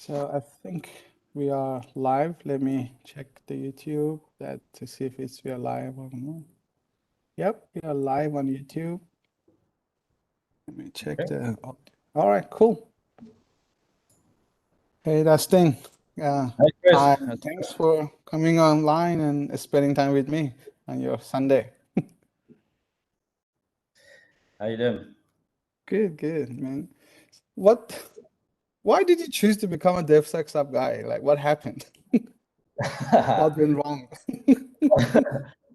So I think we are live. Let me check the YouTube to see if we are live or not. Yep, we are live on YouTube. Let me check Okay. All right, cool. Hey, Dustin. Hi, Chris. Hi. Thanks for coming online and spending time with me on your Sunday. How you doing? Good, man. Why did you choose to become a DevSecOps guy? Like, what happened? What went wrong?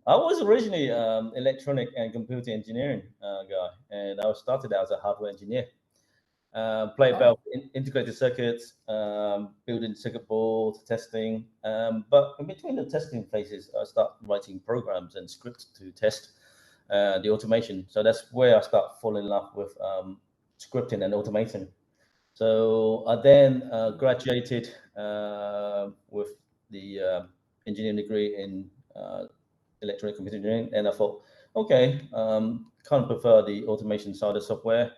I was originally electronic and computer engineering guy, and I started out as a hardware engineer. Played about integrated circuits, building circuit boards, testing. But in between the testing phases, I started writing programs and scripts to test the automation. So that's where I started falling in love with scripting and automation. So I then graduated with the engineering degree in electronic computer engineering, and I thought, okay, kind of prefer the automation side of software.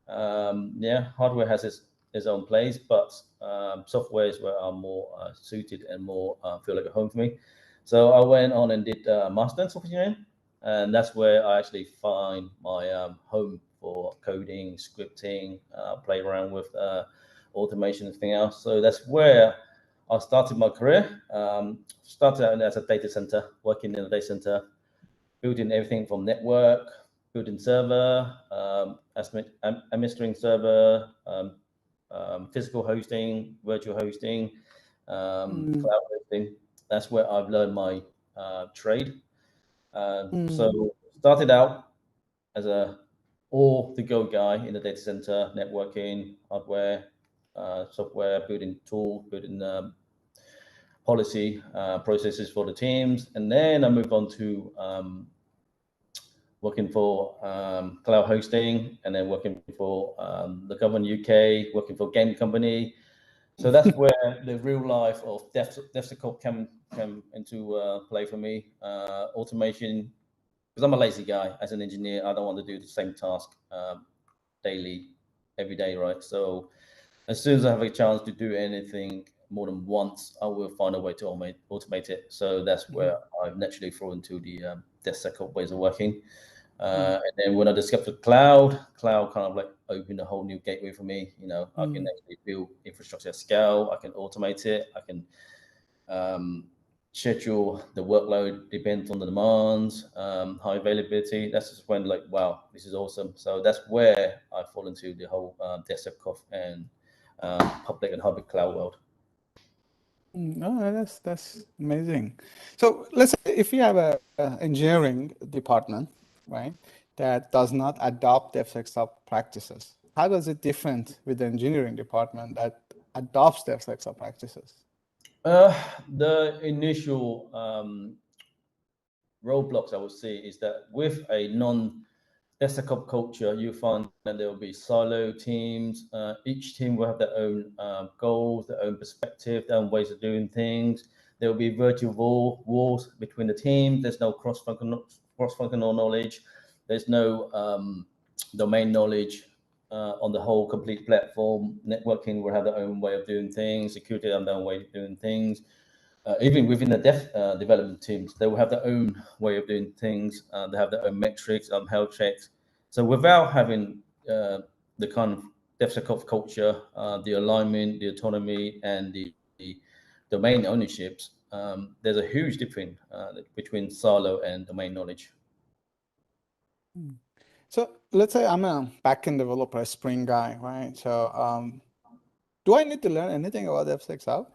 Yeah, hardware has its own place, but software is where I'm more suited and more feel like a home for me. So I went on and did master in software engineering, and that's where I actually find my home for coding, scripting, play around with automation and everything else. So that's where I started my career. Started out as a data center, working in a data center, building everything from network, building server, administering server, physical hosting, virtual hosting, cloud hosting. That's where I've learned my trade. So started out as a all-to-go guy in the data center, networking, hardware, software, building tools, building policy processes for the teams. And then I moved on to working for cloud hosting, and then working for the government UK, working for a game company. So that's where the real life of Devsecop came into play for me. Automation, because I'm a lazy guy as an engineer. I don't want to do the same task daily, every day, right? So as soon as I have a chance to do anything more than once, I will find a way to automate it. So that's where I've naturally fallen into the DevSecOps ways of working. And then when I discovered cloud kind of like opened a whole new gateway for me. You know, I can actually build infrastructure at scale. I can automate it. I can schedule the workload depends on the demands, high availability. That's just when like, wow, this is awesome. So that's where I fall into the whole DevSecOps and public and hybrid cloud world. No, that's amazing. So let's say if you have a engineering department, right, that does not adopt DevSecOps practices, how does it different with the engineering department that adopts DevSecOps practices? The initial roadblocks I would say is that with a non-DevSecOps culture, you find that there will be silo teams. Each team will have their own goals, their own perspective, their own ways of doing things. There will be virtual walls between the teams. There's no cross-functional knowledge. There's no domain knowledge on the whole complete platform. Networking will have their own way of doing things. Security will have their own way of doing things. Even within the development teams, they will have their own way of doing things. They have their own metrics, health checks. So without having the kind of DevSecOps culture, the alignment, the autonomy, and the domain ownerships, there's a huge difference between silo and domain knowledge. So let's say I'm a backend developer, a Spring guy, right? So do I need to learn anything about DevSecOps?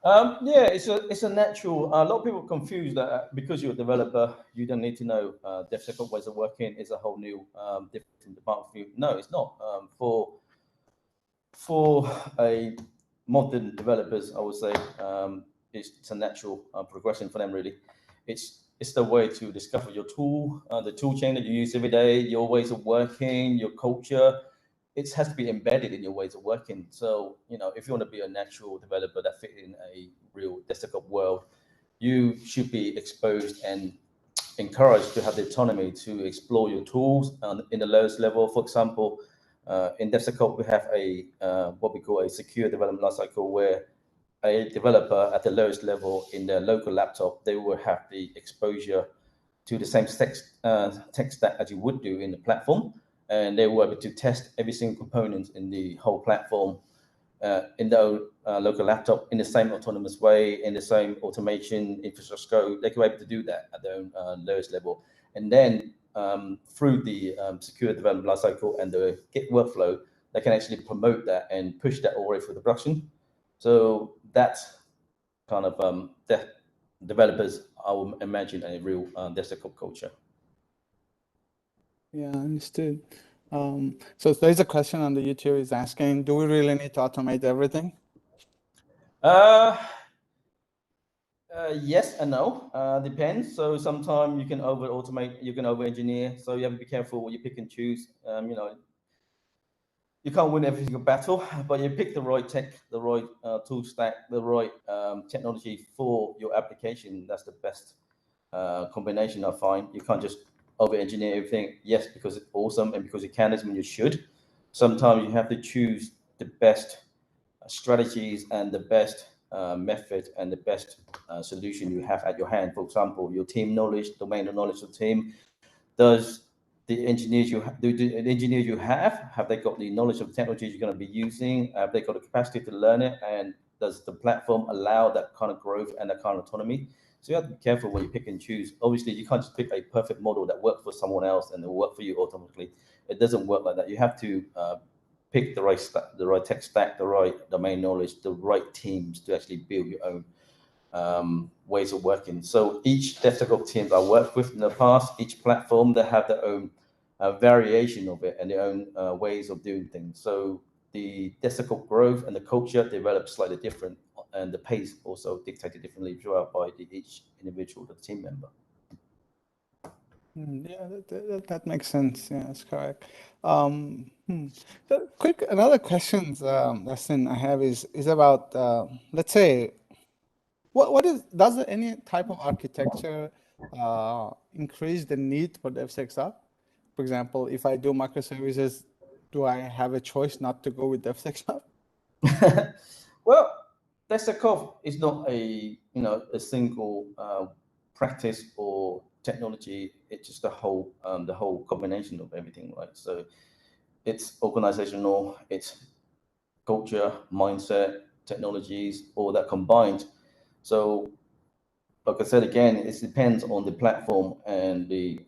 Yeah, it's a natural. A lot of people confuse that because you're a developer, you don't need to know DevSecOps ways of working. It's a whole new different department for you. No, it's not. For a modern developers, I would say it's a natural progression for them. Really, it's the way to discover your tool, the tool chain that you use every day, your ways of working, your culture. It has to be embedded in your ways of working. So, you know, if you want to be a natural developer that fit in a real DevSecOps world, you should be exposed and encouraged to have the autonomy to explore your tools in the lowest level. For example, In Devsecop, we have a what we call a secure development lifecycle, where a developer at the lowest level in their local laptop, they will have the exposure to the same tech stack as you would do in the platform, and they will be able to test every single component in the whole platform in their local laptop in the same autonomous way, in the same automation infrastructure. They can be able to do that at their own lowest level. And then through the secure development lifecycle and the Git workflow, they can actually promote that and push that all the way through the production. So that's kind of developers, I would imagine, a real DevSecOps culture. Yeah, understood. So there's a question on the YouTube is asking, do we really need to automate everything? Yes and no, depends. So sometimes you can over automate, you can over engineer. So you have to be careful what you pick and choose. You can't win every single battle, but you pick the right tech, the right tool stack, the right technology for your application. That's the best combination, I find. You can't just over engineer everything. Yes, because it's awesome and because you can, doesn't mean you should. Sometimes you have to choose the best strategies and the best method and the best solution you have at your hand. For example, your team knowledge, domain knowledge of the team. Does the engineers you have they got the knowledge of technologies you're going to be using? Have they got the capacity to learn it? And does the platform allow that kind of growth and that kind of autonomy? So you have to be careful when you pick and choose. Obviously, you can't just pick a perfect model that works for someone else and it will work for you automatically. It doesn't work like that. You have to pick the right tech stack, the right domain knowledge, the right teams to actually build your own ways of working. So each DevSecOps team I worked with in the past, each platform, they have their own variation of it and their own ways of doing things. So the DevSecOps growth and the culture develops slightly different, and the pace also dictated differently throughout by each individual, the team member. Yeah, that makes sense. Yeah, that's correct. So another question, Dustin, I have is about, let's say, does any type of architecture increase the need for DevSecOps? For example, if I do microservices, do I have a choice not to go with DevSecOps? Well, DevSecOps is not a single practice or technology. It's just the whole combination of everything, right? So it's organizational, it's culture, mindset, technologies, all that combined. So, like I said again, it depends on the platform and the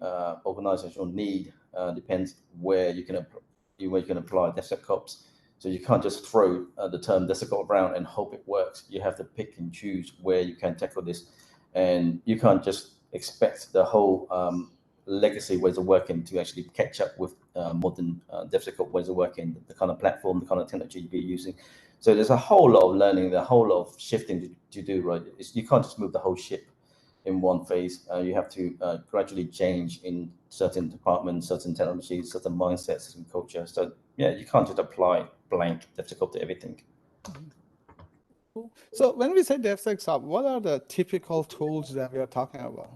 organizational need. Depends where you can apply DevSecOps. So you can't just throw the term DevSecOps around and hope it works. You have to pick and choose where you can tackle this, and you can't just expect the whole legacy ways of working to actually catch up with modern DevSecOps ways of working, the kind of platform, the kind of technology you'll be using. So there's a whole lot of learning, a whole lot of shifting to do, right? You can't just move the whole ship in one phase. You have to gradually change in certain departments, certain technologies, certain mindsets, certain culture. So yeah, you can't just apply blank DevSecOps to everything. Cool. So when we say DevSecOps, what are the typical tools that we are talking about?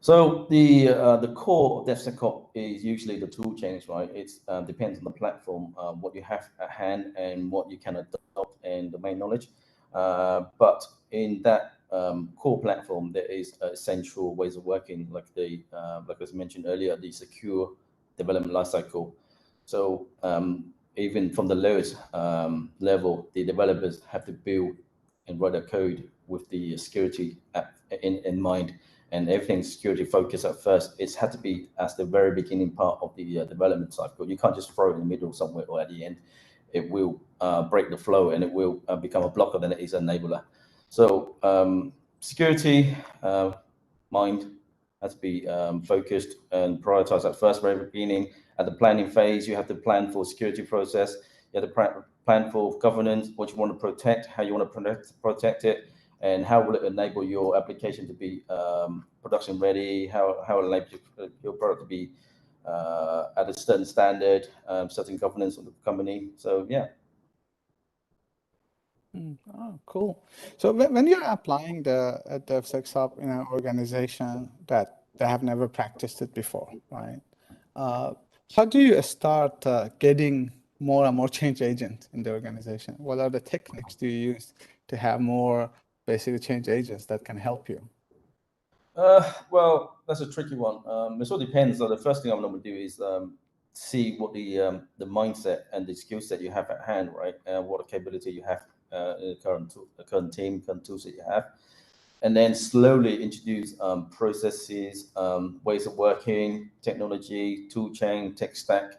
So the core of DevSecOps is usually the tool chains, right? It depends on the platform, what you have at hand and what you can adopt and domain knowledge. But in that core platform, there is essential ways of working, like like I was mentioned earlier, the secure development lifecycle. So even from the lowest level, the developers have to build and write a code with the security in mind. And everything security focused at first. It's had to be as the very beginning part of the development cycle. You can't just throw it in the middle somewhere or at the end. It will break the flow and it will become a blocker, then it is an enabler. So security mind has to be focused and prioritized at first, very beginning. At the planning phase, you have to plan for security process. You have to plan for governance, what you want to protect, how you want to protect it, and how will it enable your application to be production ready, how will it enable your product to be at a certain standard, certain governance of the company. So yeah. Oh, cool. So when you're applying the DevSecOps in an organization that they have never practiced it before, right? how do you start getting more and more change agents in the organization? What are the techniques do you use to have more basically change agents that can help you? Well, that's a tricky one. It all depends. So the first thing I'm going to do is see what the mindset and the skill set you have at hand, right? What capability you have in the current team, current tools that you have, and then slowly introduce processes, ways of working, technology, tool chain, tech stack.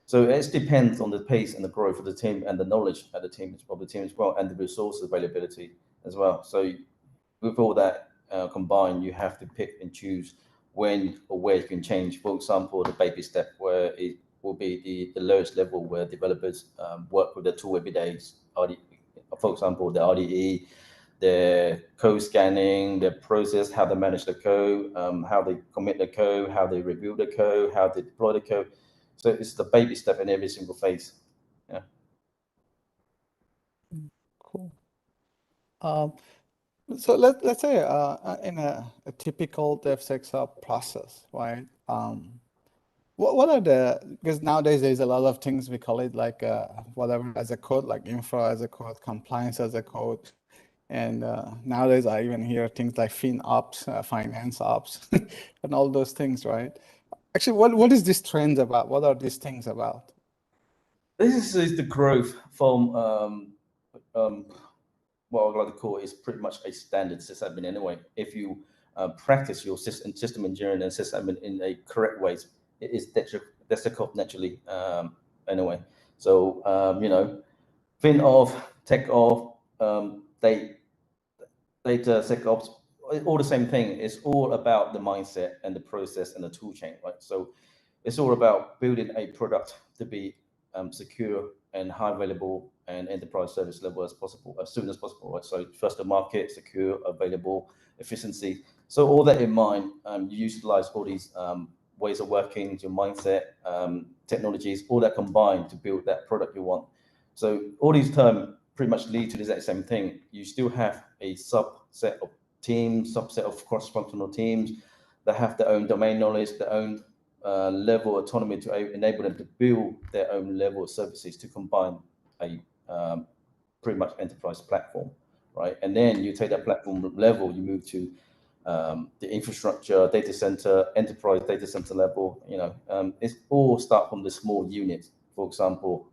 So it depends on the pace and the growth of the team and the knowledge of the team as well, and the resource availability as well. So with all that combined, you have to pick and choose when or where you can change. For example, the baby step where it will be the lowest level where developers work with the tool every day. For example, the RDE, their code scanning, their process, how they manage the code, how they commit the code, how they review the code, how they deploy the code. So it's the baby step in every single phase. Yeah. Cool. So let's say in a typical DevSecOps process, right? What are because nowadays there's a lot of things we call it like whatever as a code, like infra as a code, compliance as a code. And nowadays I even hear things like FinOps, finance ops, and all those things, right? Actually, what is this trend about? What are these things about? This is the growth from what I would like to call is pretty much a standard sysadmin anyway. If you practice your system engineering and sysadmin in a correct way, it is DevSecOps naturally anyway. So fin of, tech of, data SecOps, all the same thing. It's all about the mindset and the process and the tool chain, right? So it's all about building a product to be secure and high available and enterprise service level as possible, as soon as possible, right? So first to market, secure, available, efficiency. So all that in mind, you utilize all these ways of working, your mindset, technologies, all that combined to build that product you want. So all these terms pretty much lead to the exact same thing. You still have a subset of teams, subset of cross-functional teams that have their own domain knowledge, their own level of autonomy to enable them to build their own level of services to combine a pretty much enterprise platform, right? And then you take that platform level, you move to the infrastructure, data center, enterprise data center level. It's all start from the small units. For example,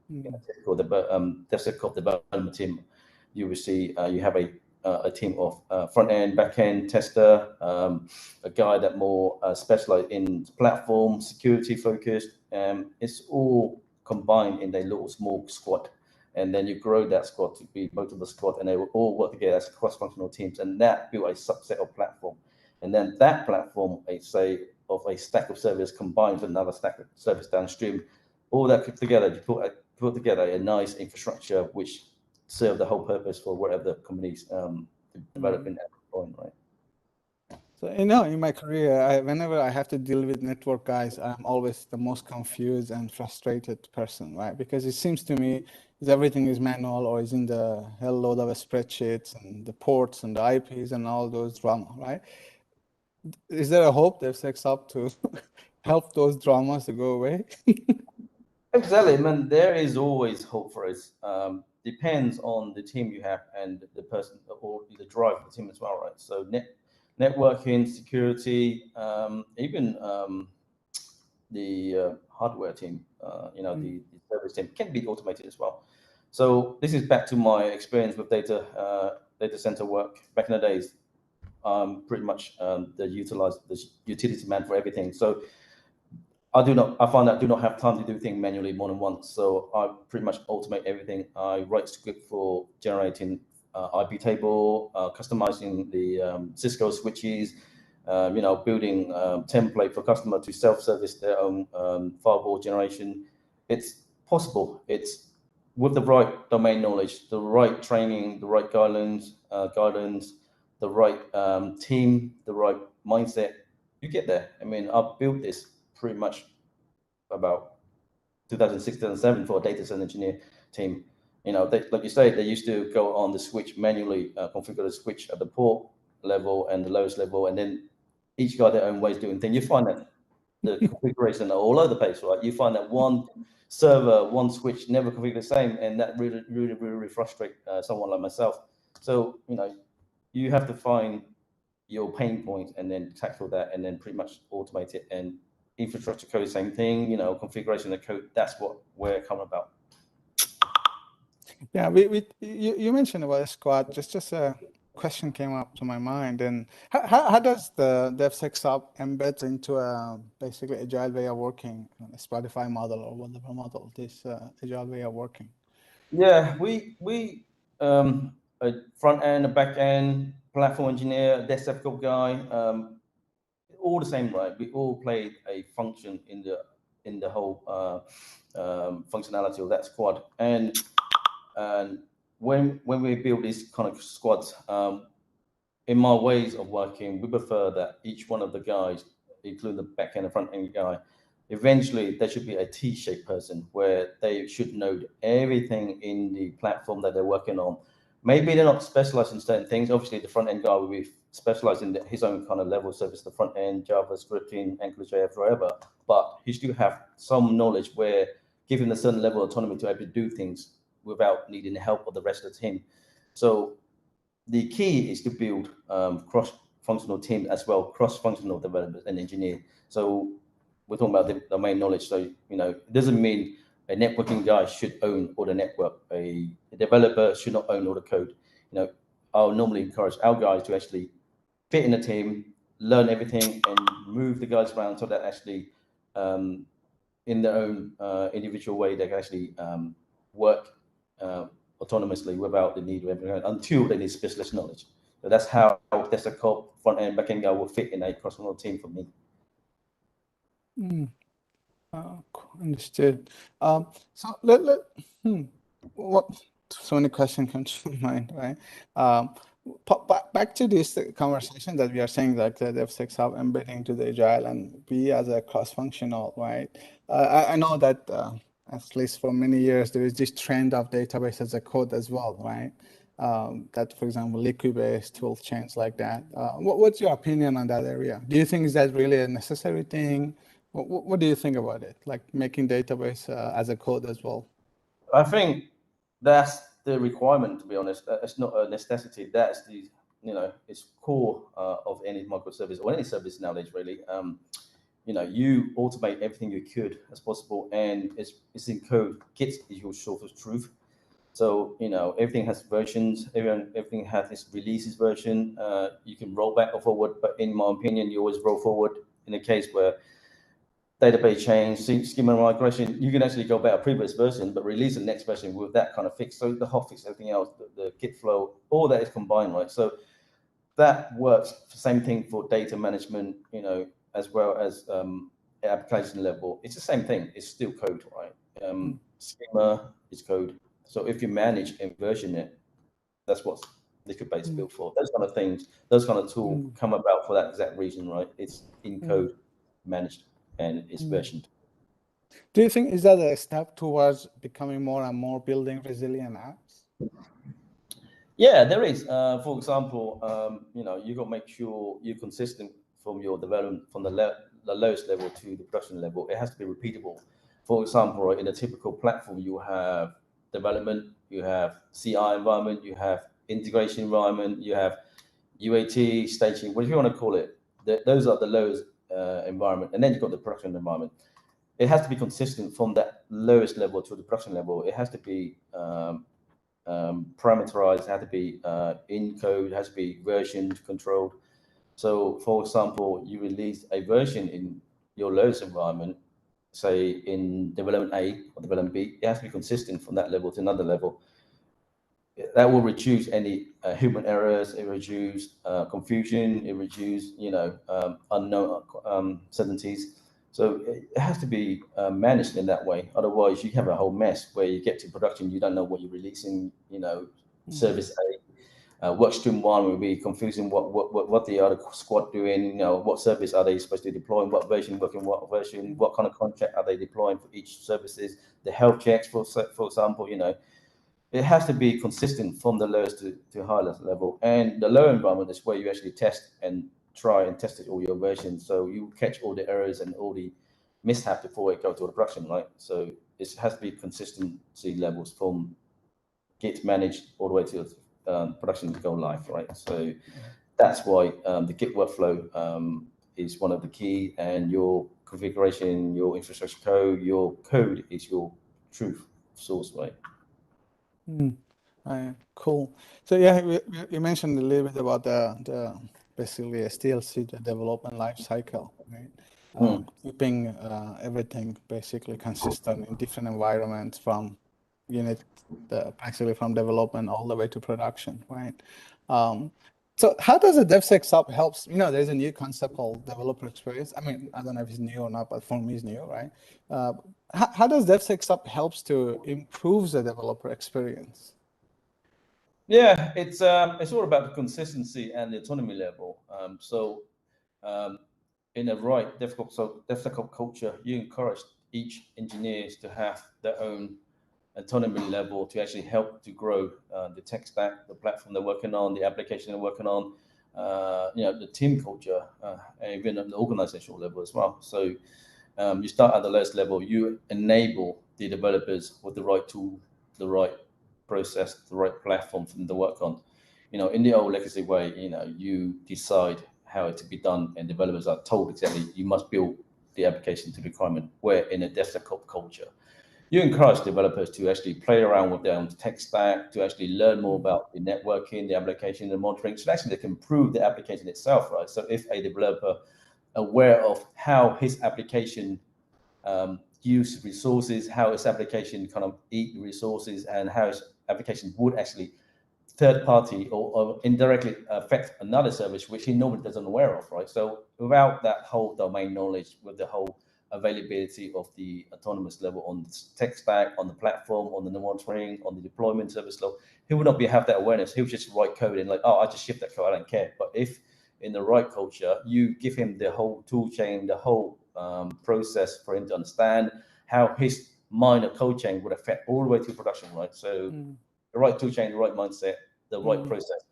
typical DevSecOps development team, you will see you have a team of front end, back end tester, a guy that more specialized in platform security focused. It's all combined in a little small squad, and then you grow that squad to be multiple squad, and they will all work together as cross-functional teams, and that build a subset of platform, and then that platform, I say, of a stack of service combined with another stack of service downstream, all that put together, you put together a nice infrastructure which serve the whole purpose for whatever the company's developing at that point, right? So, in my career, whenever I have to deal with network guys, I'm always the most confused and frustrated person, right? Because it seems to me is everything is manual or is in the hell load of spreadsheets and the ports and the IPs and all those drama, right? Is there a hope DevSecOps to help those dramas to go away? Exactly, man. There is always hope for us. Depends on the team you have and the person or the drive of the team as well, right? So networking, security, even the hardware team, the service team can be automated as well. So this is back to my experience with data center work back in the days. Pretty much the utility man for everything. So I find that I do not have time to do things manually more than once. So I pretty much automate everything. I write script for generating IP table, customizing the Cisco switches, building template for customer to self-service their own firewall generation. It's possible. It's with the right domain knowledge, the right training, the right guidance, the right team, the right mindset. You get there. I mean, I've built this pretty much about 2006, 2007 for a data center engineer team. Like you say, they used to go on the switch manually, configure the switch at the port level and the lowest level, and then each got their own ways of doing things. You find that the configuration are all over the place, right? You find that one server, one switch never configured the same, and that really frustrate someone like myself. So, you have to find your pain point and then tackle that and then pretty much automate it. And infrastructure code, same thing, configuration of code, that's what we're coming about. Yeah, you mentioned about a squad, just a question came up to my mind. And how does the DevSecOps embed into a basically agile way of working, a Spotify model or whatever model, this agile way of working? Yeah, we a front end, a back end, platform engineer, Devsecop guy, all the same, right? We all played a function in the whole functionality of that squad. And when we build these kind of squads, in my ways of working, we prefer that each one of the guys, including the back end and front end guy, eventually there should be a T-shaped person where they should know everything in the platform that they're working on. Maybe they're not specialized in certain things. Obviously, the front end guy will be specialized in his own kind of level of service, the front end, JavaScript, AngularJS, whatever. But he still have some knowledge where give him a certain level of autonomy to able to do things without needing the help of the rest of the team. So the key is to build cross-functional teams as well, cross-functional developers and engineers. So we're talking about the domain knowledge. So, it doesn't mean a networking guy should own all the network. A developer should not own all the code. I'll normally encourage our guys to actually fit in a team, learn everything, and move the guys around so that actually, in their own individual way, they can actually work autonomously without the need of everyone until they need specialist knowledge. So that's how Devsecop front end, back end guy will fit in a cross-functional team for me. Understood. So what so many questions come to mind, right? Back to this conversation that we are saying, like the DevSecOps embedding to the agile and be as a cross-functional, right? I know that at least for many years there is this trend of database as a code as well, right? That, for example, liquid-based tool chains like that. What's your opinion on that area? Do you think is that really a necessary thing? What do you think about it? Like making database as a code as well? I think that's the requirement, to be honest. It's not a necessity. That's the, it's core of any microservice or any service nowadays, really. You automate everything you could as possible, and it's in code. Git is your source of truth. So, everything has versions, everything has its releases version. You can roll back or forward, but in my opinion, you always roll forward. In a case where database change, schema migration, you can actually go back a previous version, but release the next version with that kind of fix. So the hotfix, everything else, the Git flow, all that is combined, right? So that works. Same thing for data management, as well as application level. It's the same thing. It's still code, right? Schema is code. So if you manage and version it, that's what Liquidbase is built for. Those kind of things, those kind of tools come about for that exact reason, right? It's in code, managed, and it's versioned. Do you think is that a step towards becoming more and more building resilient apps? Yeah, there is. For example, you got to make sure you're consistent from your development from the lowest level to the production level. It has to be repeatable. For example, in a typical platform, you have development, you have CI environment, you have integration environment, you have UAT, staging, whatever you want to call it. Those are the lowest environment. And then you've got the production environment. It has to be consistent from that lowest level to the production level. It has to be parameterized, it has to be in code, it has to be versioned, controlled. So, for example, you release a version in your lowest environment, say in development A or development B, it has to be consistent from that level to another level. That will reduce any human errors, it reduces confusion, it reduces, unknown uncertainties. So it has to be managed in that way. Otherwise, you have a whole mess where you get to production, you don't know what you're releasing. Service A, work stream one will be confusing. What the other squad doing? What service are they supposed to deploy? What version working? What version? What kind of contract are they deploying for each services? The health checks, for example. It has to be consistent from the lowest to highest level. And the low environment is where you actually test and try and test it all your versions, so you catch all the errors and all the mishap before it goes to the production, right? So it has to be consistency levels from Git managed all the way to production to go live, right? So that's why the Git workflow is one of the key, and your configuration, your infrastructure code, your code is your truth source, right? Cool. So yeah, you mentioned a little bit about the basically a SDLC, the development life cycle, right? Keeping everything basically consistent in different environments from basically from development all the way to production, right? So how does a DevSecOps helps? There's a new concept called developer experience. I mean, I don't know if it's new or not, but for me it's new, right? How does DevSecOps helps to improve the developer experience? Yeah, it's all about the consistency and the autonomy level. In a right DevSecOps culture, you encourage each engineers to have their own autonomy level to actually help to grow the tech stack, the platform they're working on, the application they're working on, the team culture, and even at the organizational level as well. So you start at the lowest level, you enable the developers with the right tool, the right process, the right platform for them to work on. In the old legacy way, you decide how it to be done, and developers are told exactly you must build the application to the requirement. Where in a DevSecOps culture, you encourage developers to actually play around with their own tech stack, to actually learn more about the networking, the application, the monitoring, so actually they can improve the application itself, right? So if a developer aware of how his application use resources, how his application kind of eat resources, and how his application would actually third party or indirectly affect another service, which he normally doesn't aware of, right? So without that whole domain knowledge, with the whole availability of the autonomous level on the tech stack, on the platform, on the monitoring, on the deployment service level, he would not have that awareness. He would just write code and I just ship that code, I don't care. But if in the right culture, you give him the whole tool chain, the whole process for him to understand how his minor code chain would affect all the way to production, right? So the right tool chain, the right mindset, the right process,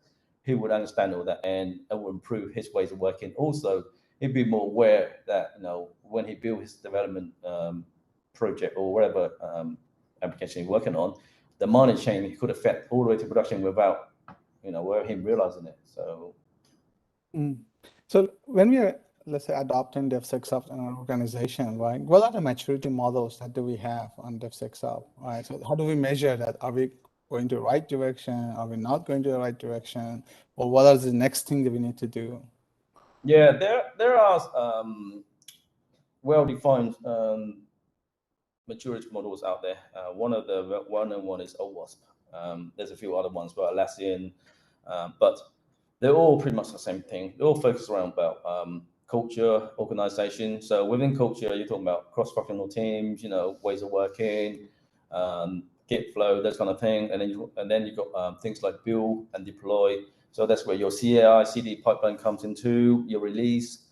he would understand all that, and it will improve his ways of working. Also, he'd be more aware that when he built his development project or whatever application he's working on, the minor chain he could affect all the way to production without him realizing it. So when we are, let's say, adopting DevSecOps in our organization, right? What are the maturity models that do we have on DevSecOps, right? So how do we measure that? Are we going to the right direction? Are we not going to the right direction? Or what are the next thing that we need to do? Yeah, there are well-defined maturity models out there. One of the one is OWASP. There's a few other ones, but Atlassian, but they're all pretty much the same thing. They all focus around about culture, organization. So within culture, you're talking about cross-functional teams, ways of working, Git flow, that kind of thing. And then you've got things like build and deploy. So that's where your CI/CD pipeline comes into, your release,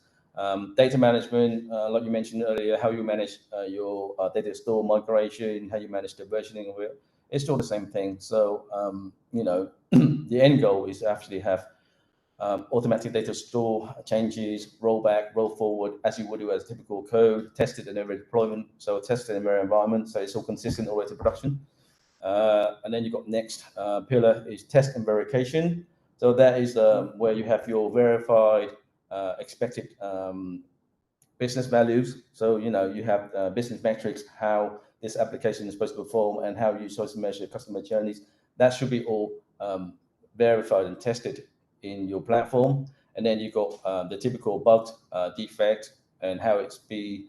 data management, like you mentioned earlier, how you manage your data store migration, how you manage the versioning of it. It's still the same thing. So, the end goal is to actually have automatic data store changes, roll back, roll forward, as you would do as typical code, tested in every deployment. So tested in every environment. So it's all consistent all the way to production. And then you've got next pillar is test and verification. So that is where you have your verified expected business values. So, you have business metrics, how this application is supposed to perform and how you're supposed to measure customer journeys. That should be all verified and tested in your platform. And then you've got the typical bugs, defect, and how it's be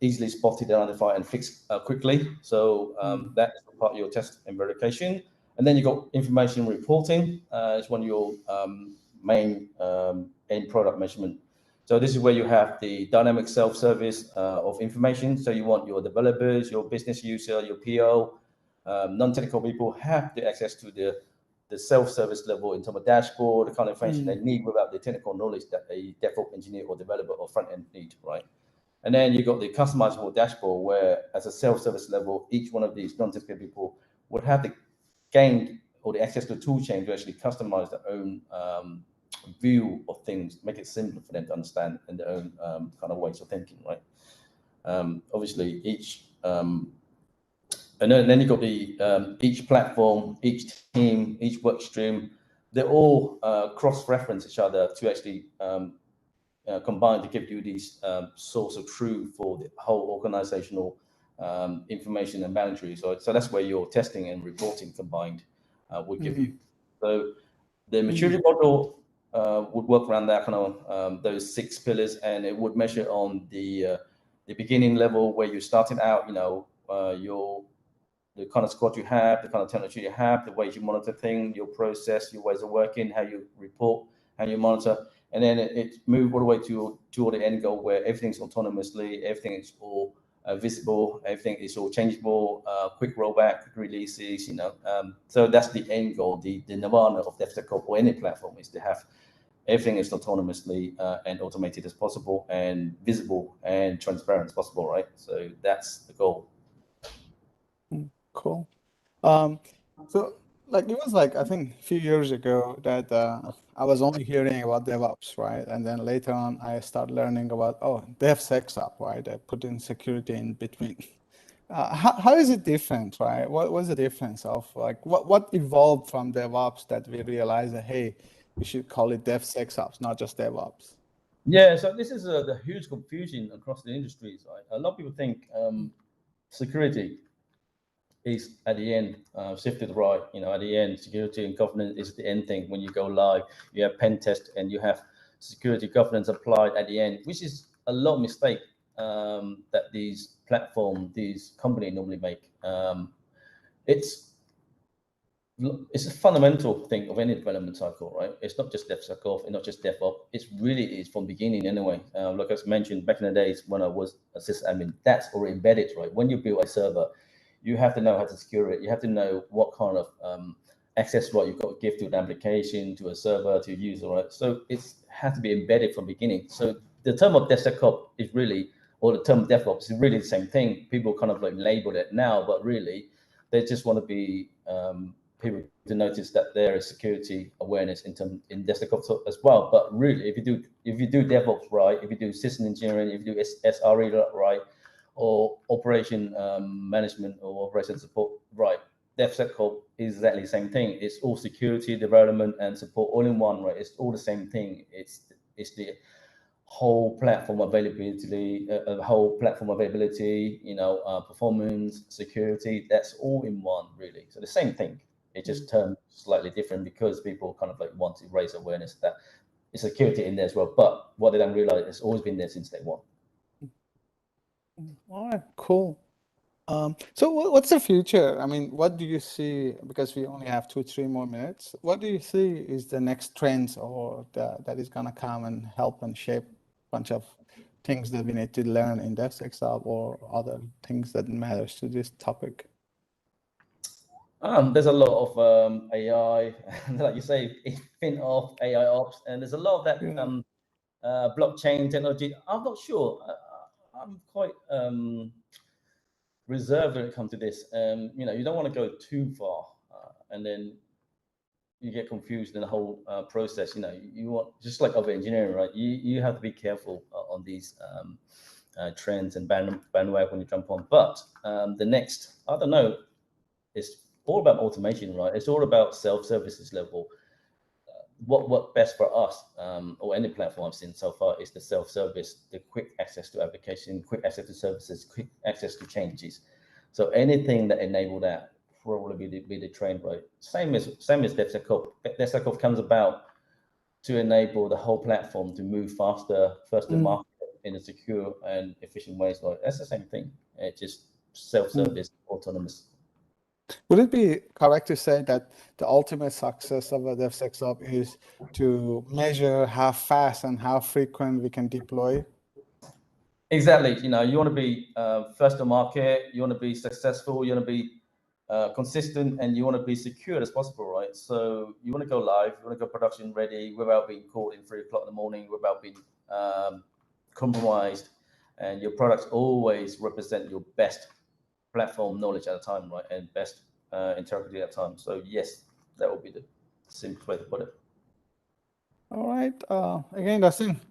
easily spotted, identified, and fixed quickly. So that is part of your test and verification. And then you've got information reporting. It's one of your main end product measurement. So this is where you have the dynamic self-service of information. So you want your developers, your business user, your PO, non-technical people have the access to the self-service level in terms of dashboard, the kind of information they need without the technical knowledge that a DevOps engineer or developer or front-end need, right? And then you got the customizable dashboard, where as a self-service level, each one of these non-technical people would have the gain or the access to the tool chain to actually customize their own view of things, make it simpler for them to understand in their own kind of ways of thinking, right? Obviously, each and then you've got the each platform, each team, each work stream, they're all cross-reference each other to actually combine to give you these source of truth for the whole organizational information and boundaries. So that's where your testing and reporting combined would give you. So the maturity model would work around that kind of those 6 pillars, and it would measure on the beginning level where you're starting out, you know, the kind of squad you have, the kind of technology you have, the ways you monitor things, your process, your ways of working, how you report, how you monitor. And then it moved all the way to the end goal where everything's autonomously, everything is all visible, everything is all changeable, quick rollback, quick releases, you know. So that's the end goal, the nirvana of Devsecop or any platform is to have everything is autonomously and automated as possible and visible and transparent as possible, right? So that's the goal. Cool. So like it was like I think a few years ago that I was only hearing about DevOps, right? And then later on I started learning about DevSecOps, right? I put in security in between. How is it different, right? What was the difference of like what evolved from DevOps that we realized that hey, we should call it DevSecOps, not just DevOps? Yeah, so this is the huge confusion across the industries, right? A lot of people think security is at the end shifted right. You know, at the end, security and governance is the end thing. When you go live, you have pen test and you have security governance applied at the end, which is a lot of mistake that these platform, these companies normally make. It's a fundamental thing of any development cycle, right? It's not just DevSecOps, it's not just DevOps. It really is from beginning anyway. Like I mentioned, back in the days when I was a sysadmin, that's already embedded, right? When you build a server, you have to know how to secure it. You have to know what kind of access right you've got to give to an application, to a server, to a user, right? So it has to be embedded from beginning. So the term of DevSecOps is really, or the term DevOps is really the same thing. People kind of like label it now, but really they just want to be people to notice that there is security awareness in DevSecOps as well. But really, if you do DevOps right, if you do system engineering, if you do SRE right, or operation management or operation support right, DevSecOps is exactly the same thing. It's all security, development, and support all in one, right? It's all the same thing. It's the whole platform availability, you know, performance, security. That's all in one, really. So the same thing. It just turned slightly different because people kind of like want to raise awareness that it's security in there as well. But what they don't realize, it's always been there since day one. All right, cool. So what's the future? I mean, what do you see? Because we only have 2-3 more minutes. What do you see is the next trends or that is gonna come and help and shape a bunch of things that we need to learn in DevSecOps or other things that matters to this topic? There's a lot of AI, like you say, FinOps, AI ops, and there's a lot of that blockchain technology. I'm not sure. I'm quite reserved when it comes to this. You know, you don't want to go too far, and then you get confused in the whole process. You know, you want, just like other engineering, right? You have to be careful on these trends and bandwagon when you jump on. But the next, I don't know, it's all about automation, right? It's all about self-services level. What worked best for us or any platform I've seen so far is the self-service, the quick access to application, quick access to services, quick access to changes. So anything that enable that probably be the trend, right? Same as DevSecOps. DevSecOps comes about to enable the whole platform to move faster, first to market in a secure and efficient way. So that's the same thing. It's just self-service, autonomous. Would it be correct to say that the ultimate success of a DevSecOps is to measure how fast and how frequent we can deploy? Exactly. You know, you want to be first to market, you want to be successful, you want to be consistent, and you want to be secure as possible, right? So you want to go live, you want to go production ready without being called in 3 o'clock in the morning, without being compromised, and your products always represent your best platform knowledge at a time, right? And best integrity at a time. So yes, that would be the simplest way to put it. All right. Again, Dustin,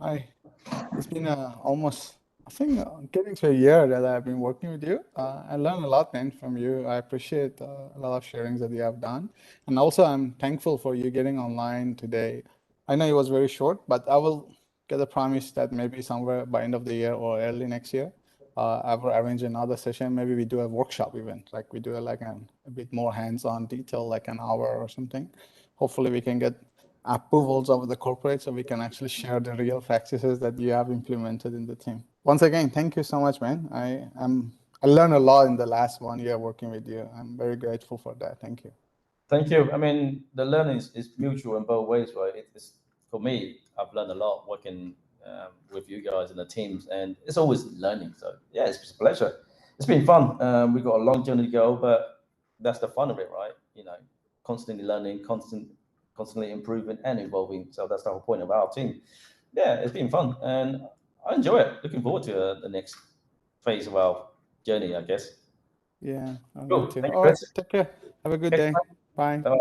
it's been almost, I think, getting to a year that I've been working with you. I learned a lot, man, from you. I appreciate a lot of sharings that you have done. And also, I'm thankful for you getting online today. I know it was very short, but I will get a promise that maybe somewhere by end of the year or early next year, I will arrange another session. Maybe we do a workshop event, like we do like a bit more hands-on detail, like an hour or something. Hopefully, we can get approvals of the corporate so we can actually share the real practices that you have implemented in the team. Once again, thank you so much, man. I learned a lot in the last 1 year working with you. I'm very grateful for that. Thank you. Thank you. I mean, the learning is mutual in both ways, right? It's for me. I've learned a lot working with you guys and the teams, and it's always learning. So yeah, it's a pleasure. It's been fun. We've got a long journey to go, but that's the fun of it, right? Constantly learning, constantly improving and evolving. So that's the whole point of our team. Yeah, it's been fun, and I enjoy it. Looking forward to the next phase of our journey, I guess. Yeah, me Cool. too. Thank you, All right, Chris. take care. Have a good Okay, day. Bye. bye.